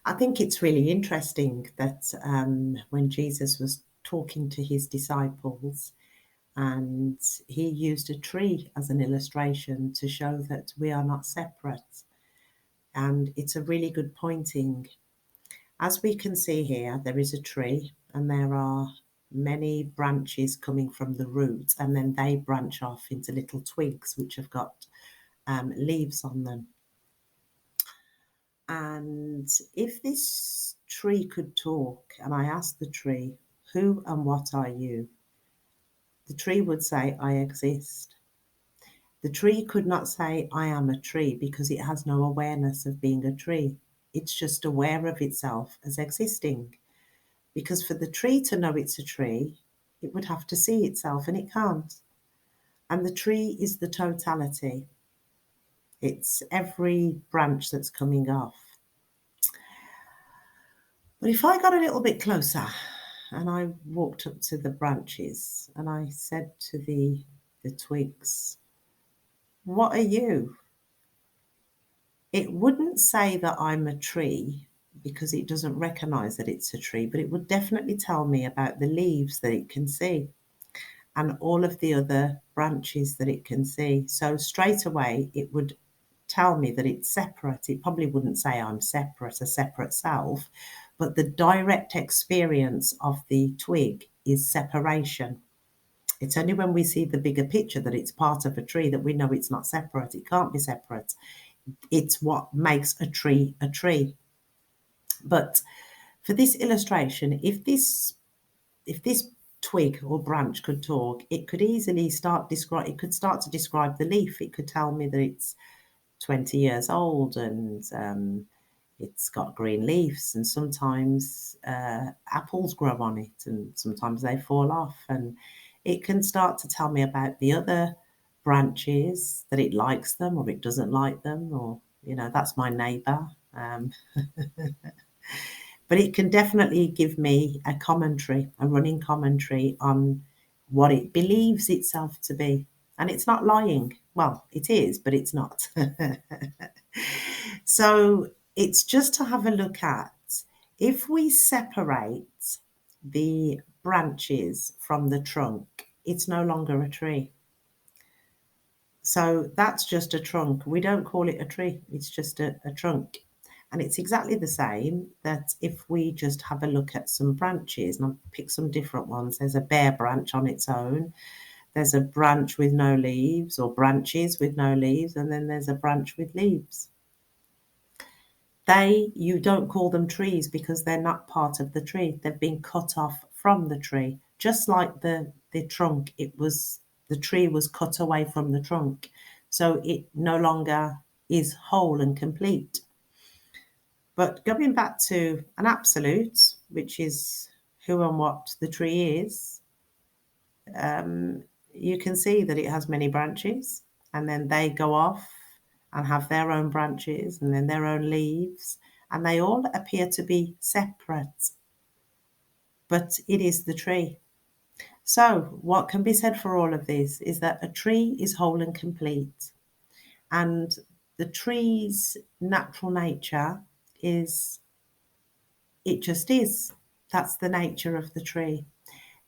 I think it's really interesting that when Jesus was talking to his disciples, and he used a tree as an illustration to show that we are not separate. And it's a really good pointing. As we can see here, there is a tree, and there are many branches coming from the root, and then they branch off into little twigs which have got leaves on them. And if this tree could talk, and I asked the tree, "Who and what are you?" the tree would say, "I exist." The tree could not say, "I am a tree," because it has no awareness of being a tree. It's just aware of itself as existing. Because for the tree to know it's a tree, it would have to see itself, and it can't. And the tree is the totality. It's every branch that's coming off. But if I got a little bit closer and I walked up to the branches and I said to the twigs, "What are you?" It wouldn't say that I'm a tree because it doesn't recognize that it's a tree, but it would definitely tell me about the leaves that it can see and all of the other branches that it can see. So straight away, it would tell me that it's separate. It probably wouldn't say I'm separate, a separate self, but the direct experience of the twig is separation. It's only when we see the bigger picture that it's part of a tree that we know it's not separate. It can't be separate. It's what makes a tree a tree. But for this illustration, if this twig or branch could talk, it could easily start to describe the leaf. It could tell me that it's 20 years old and it's got green leaves, and sometimes apples grow on it, and sometimes they fall off. And it can start to tell me about the other branches, that it likes them or it doesn't like them, or, that's my neighbour. But it can definitely give me a running commentary on what it believes itself to be. And it's not lying. Well, it is, but it's not. So it's just to have a look at, if we separate the branches from the trunk, it's no longer a tree. So that's just a trunk. We don't call it a tree. It's just a trunk. And it's exactly the same that if we just have a look at some branches, and I've picked some different ones. There's a bare branch on its own. There's a branch with no leaves, or branches with no leaves, and then there's a branch with leaves. You don't call them trees because they're not part of the tree. They've been cut off from the tree. Just like the trunk, the tree was cut away from the trunk. So it no longer is whole and complete. But going back to an absolute, which is who and what the tree is, you can see that it has many branches, and then they go off and have their own branches and then their own leaves, and they all appear to be separate, but it is the tree. So what can be said for all of this is that a tree is whole and complete, and the tree's natural nature is, it just is. That's the nature of the tree.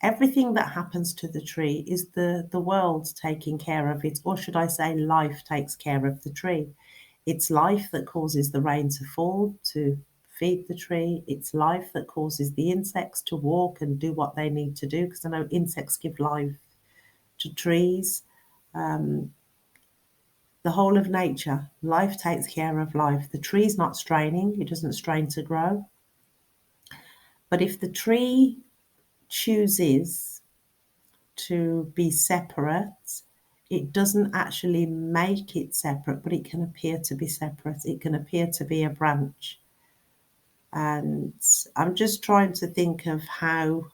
Everything that happens to the tree is the world taking care of it, or should I say life takes care of the tree. It's life that causes the rain to fall to feed the tree. It's life that causes the insects to walk and do what they need to do, because I know insects give life to trees. The whole of nature, life takes care of life. The tree's not straining, it doesn't strain to grow. But if the tree chooses to be separate, it doesn't actually make it separate, but it can appear to be separate. It can appear to be a branch. And I'm just trying to think of how,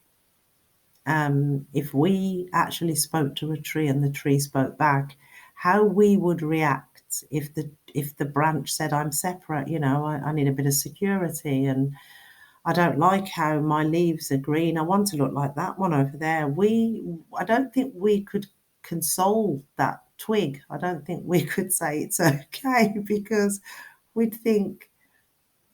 if we actually spoke to a tree and the tree spoke back, how we would react if the branch said, "I'm separate, I need a bit of security, and I don't like how my leaves are green. I want to look like that one over there." I don't think we could console that twig. I don't think we could say it's okay, because we'd think,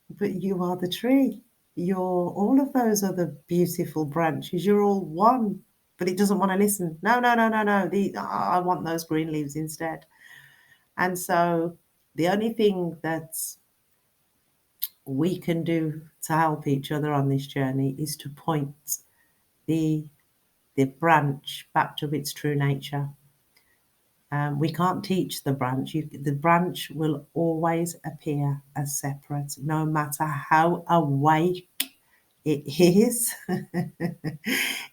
but you are the tree. You're all of those other beautiful branches. You're all one, but it doesn't want to listen. No, no, no, no, no. I want those green leaves instead. And so the only thing that we can do to help each other on this journey is to point the the branch back to its true nature. We can't teach the branch. The branch will always appear as separate, no matter how awake it is.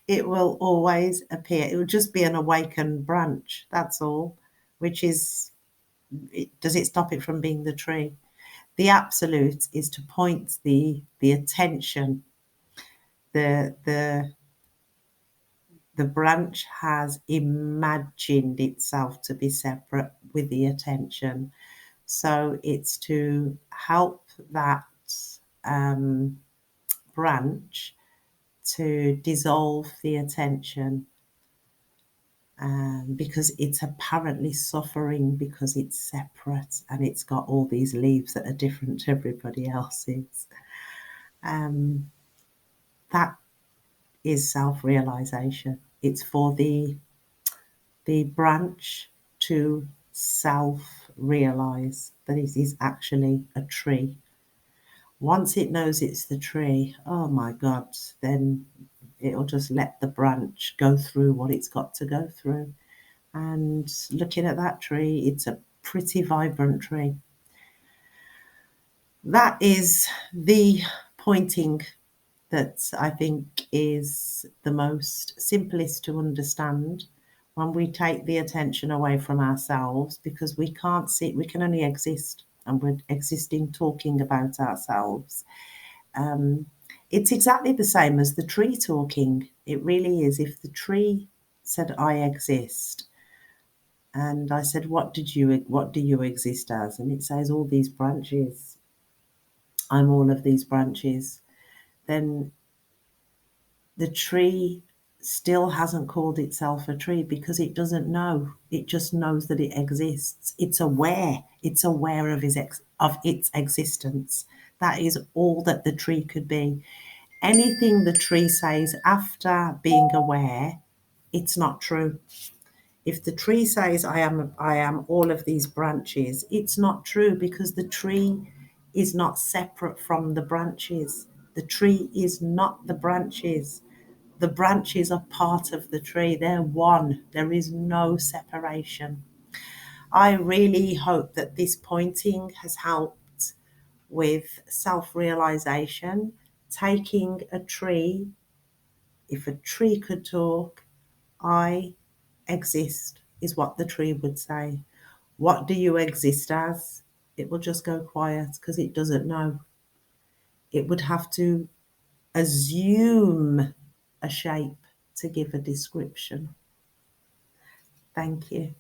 It will always appear. It will just be an awakened branch. That's all. Which is, does it stop it from being the tree? The absolute is to point the attention. The branch has imagined itself to be separate with the attention. So it's to help that branch to dissolve the attention, because it's apparently suffering because it's separate and it's got all these leaves that are different to everybody else's. That is self-realization. It's for the branch to self-realize that it is actually a tree. Once it knows it's the tree, oh my God, then it'll just let the branch go through what it's got to go through. And looking at that tree, it's a pretty vibrant tree. That is the pointing that I think is the most simplest to understand when we take the attention away from ourselves, because we can't see, we can only exist, and we're existing talking about ourselves. It's exactly the same as the tree talking. It really is. If the tree said, I exist, and I said, what do you exist as? And it says, all these branches. I'm all of these branches. Then the tree still hasn't called itself a tree because it doesn't know. It just knows that it exists. It's aware. It's aware of its existence. That is all that the tree could be. Anything the tree says after being aware, it's not true. If the tree says I am all of these branches, it's not true, because the tree is not separate from the branches. The tree is not the branches. The branches are part of the tree. They're one. There is no separation. I really hope that this pointing has helped with self-realization. Taking a tree, if a tree could talk, I exist, is what the tree would say. What do you exist as? It will just go quiet because it doesn't know. It would have to assume a shape to give a description. Thank you.